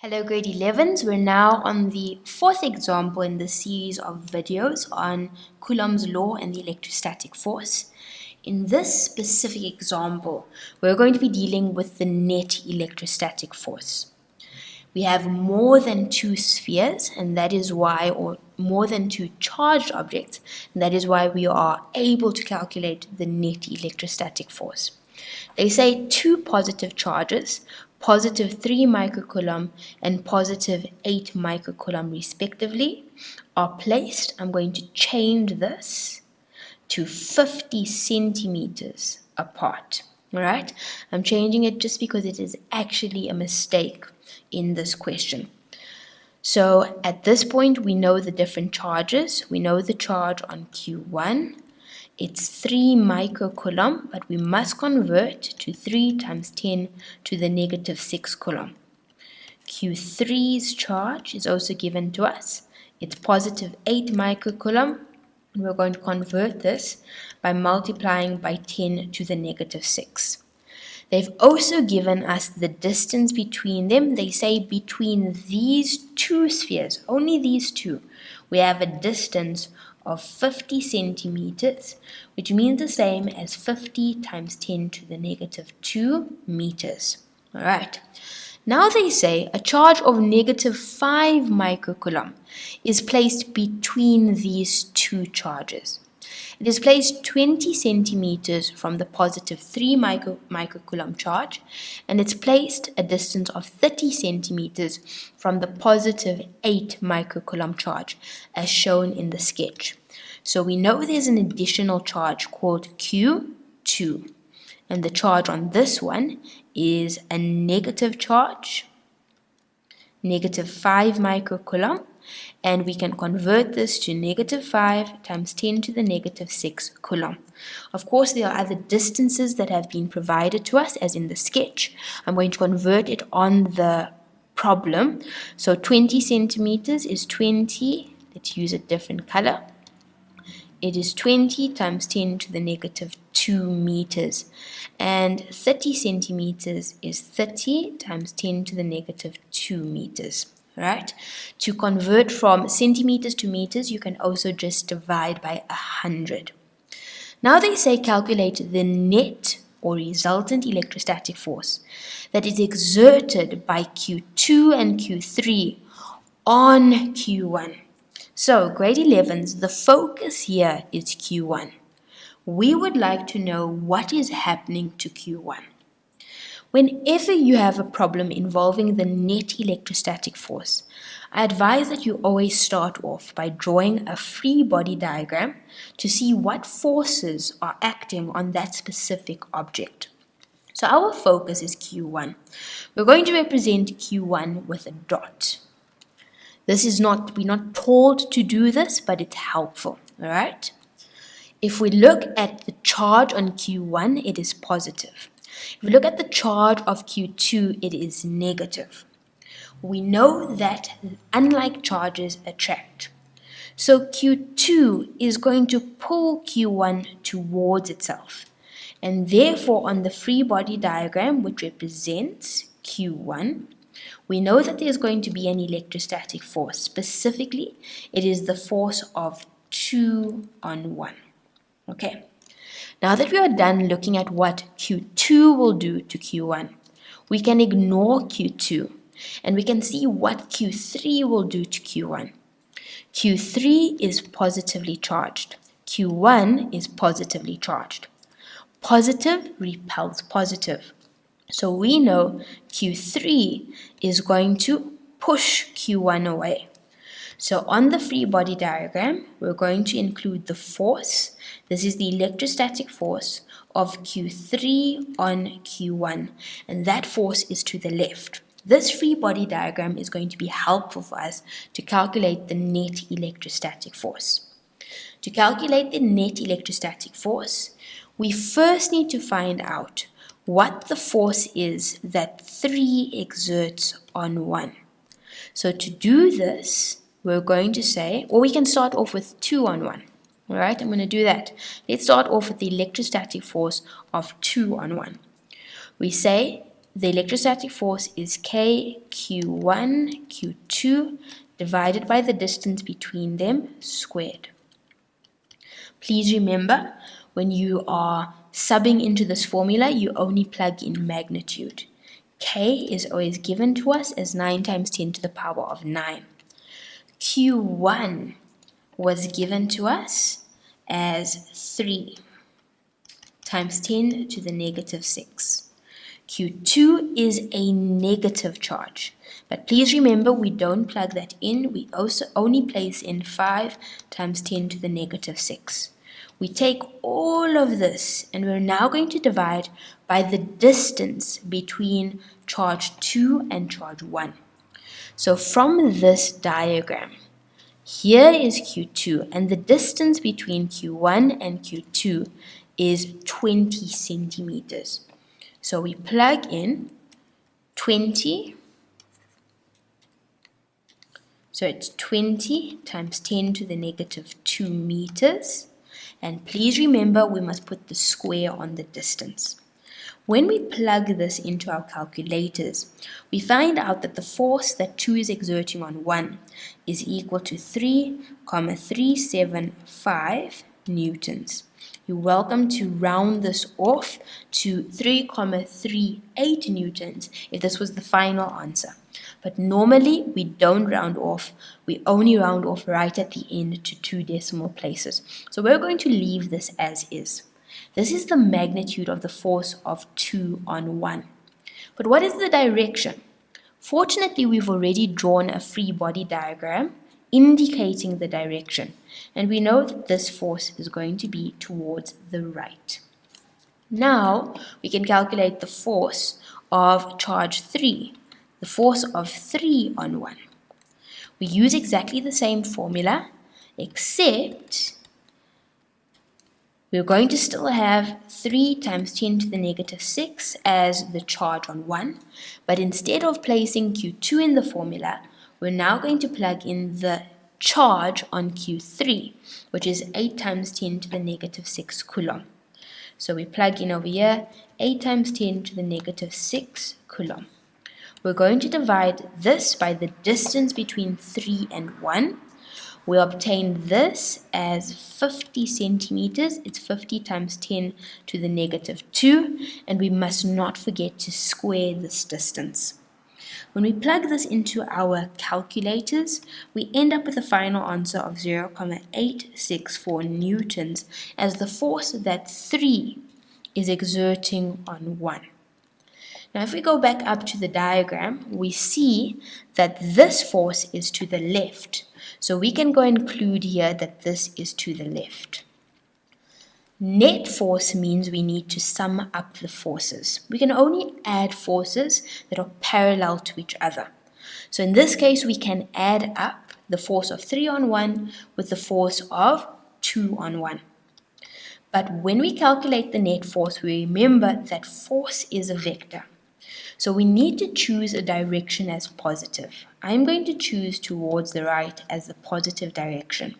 Hello grade 11s, we're now on the fourth example in the series of videos on Coulomb's law and the electrostatic force. In this specific example, we're going to be dealing with the net electrostatic force. We have more than two spheres, and that is why, or more than two charged objects, and that is why we are able to calculate the net electrostatic force. They say two positive charges, positive 3 microcoulomb and positive 8 microcoulomb respectively, are placed. I'm going to change this to 50 centimeters apart. All right, I'm changing it just because it is actually a mistake in this question. So at this point, we know the different charges. We know the charge on Q1. It's 3 microcoulomb, but we must convert to 3 times 10 to the negative 6 coulomb. Q3's charge is also given to us. It's positive 8 microcoulomb. And we're going to convert this by multiplying by 10 to the negative 6. They've also given us the distance between them. They say between these two spheres, only these two, we have a distance of 50 centimeters, which means the same as 50 times 10 to the negative 2 meters. All right. Now they say a charge of negative 5 microcoulomb is placed between these two charges. It is placed 20 centimeters from the positive 3 microcoulomb charge, and it's placed a distance of 30 centimeters from the positive 8 microcoulomb charge, as shown in the sketch. So we know there's an additional charge called Q2, and the charge on this one is a negative charge, negative 5 microcoulomb, and we can convert this to negative 5 times 10 to the negative 6 coulomb. Of course, there are other distances that have been provided to us, as in the sketch. I'm going to convert it on the problem. So 20 centimeters is 20. Let's use a different color. It is 20 times 10 to the negative 2 meters. And 30 centimeters is 30 times 10 to the negative 2 meters. Right? To convert from centimeters to meters, you can also just divide by 100. Now they say calculate the net or resultant electrostatic force that is exerted by Q2 and Q3 on Q1. So grade 11s, the focus here is Q1. We would like to know what is happening to Q1. Whenever you have a problem involving the net electrostatic force, I advise that you always start off by drawing a free body diagram to see what forces are acting on that specific object. So our focus is Q1. We're going to represent Q1 with a dot. We're not told to do this, but it's helpful, all right? If we look at the charge on Q1, it is positive. If we look at the charge of Q2, it is negative. We know that unlike charges attract. So Q2 is going to pull Q1 towards itself. And therefore, on the free body diagram, which represents Q1, we know that there's going to be an electrostatic force. Specifically, it is the force of 2 on 1. Okay. Now that we are done looking at what Q2 will do to Q1, we can ignore Q2 and we can see what Q3 will do to Q1. Q3 is positively charged. Q1 is positively charged. Positive repels positive. So we know Q3 is going to push Q1 away. So on the free body diagram, we're going to include the force. This is the electrostatic force of Q3 on Q1, and that force is to the left. This free body diagram is going to be helpful for us to calculate the net electrostatic force. To calculate the net electrostatic force, we first need to find out what the force is that 3 exerts on 1. So to do this, we're going to say, or we can start off with 2 on 1. All right, I'm going to do that. Let's start off with the electrostatic force of 2 on 1. We say the electrostatic force is Q1, Q2 divided by the distance between them squared. Please remember, when you are subbing into this formula, you only plug in magnitude. K is always given to us as 9 times 10 to the power of 9. Q1 was given to us as 3 times 10 to the negative 6. Q2 is a negative charge, but please remember we don't plug that in, we also only place in 5 times 10 to the negative 6. We take all of this and we're now going to divide by the distance between charge 2 and charge 1. So from this diagram, here is Q2 and the distance between Q1 and Q2 is 20 centimeters. So we plug in 20, so it's 20 times 10 to the negative 2 meters. And please remember we must put the square on the distance. When we plug this into our calculators, we find out that the force that 2 is exerting on 1 is equal to 3,375 newtons. You're welcome to round this off to 3,38 newtons if this was the final answer. But normally we don't round off, we only round off right at the end to 2 decimal places. So we're going to leave this as is. This is the magnitude of the force of 2 on 1. But what is the direction? Fortunately, we've already drawn a free body diagram indicating the direction. And we know that this force is going to be towards the right. Now, we can calculate the force of charge 3, the force of 3 on 1. We use exactly the same formula, except we're going to still have 3 times 10 to the negative 6 as the charge on 1, but instead of placing Q2 in the formula, we're now going to plug in the charge on Q3, which is 8 times 10 to the negative 6 coulomb. So we plug in over here 8 times 10 to the negative 6 coulomb. We're going to divide this by the distance between 3 and 1. We obtain this as 50 centimeters. It's 50 times 10 to the negative 2. And we must not forget to square this distance. When we plug this into our calculators, we end up with a final answer of 0,864 newtons as the force that 3 is exerting on 1. Now, if we go back up to the diagram, we see that this force is to the left. So we can go and include here that this is to the left. Net force means we need to sum up the forces. We can only add forces that are parallel to each other. So in this case, we can add up the force of 3 on 1 with the force of 2 on 1. But when we calculate the net force, we remember that force is a vector. So we need to choose a direction as positive. I'm going to choose towards the right as the positive direction.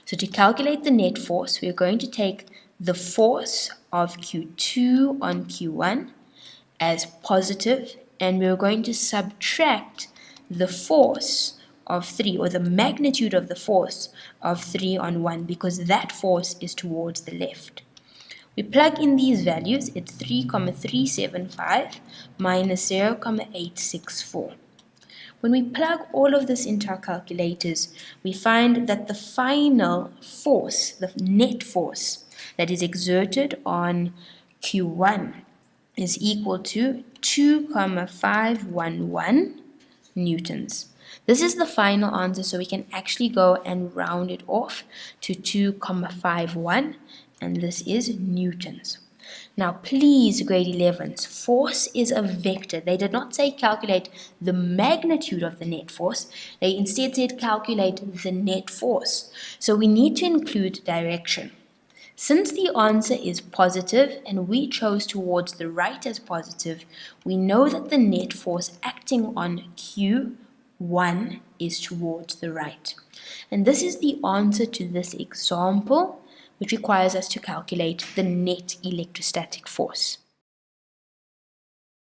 So to calculate the net force, we're going to take the force of Q2 on Q1 as positive, and we're going to subtract the force of 3, or the magnitude of the force of 3 on 1, because that force is towards the left. We plug in these values, it's 3,375 minus 0,864. When we plug all of this into our calculators, we find that the final force, the net force that is exerted on Q1 is equal to 2,511 newtons. This is the final answer, so we can actually go and round it off to 2,51, and this is newtons. Now, please, grade 11s, force is a vector. They did not say calculate the magnitude of the net force. They instead said calculate the net force. So we need to include direction. Since the answer is positive and we chose towards the right as positive, we know that the net force acting on Q1 is towards the right. And this is the answer to this example, which requires us to calculate the net electrostatic force.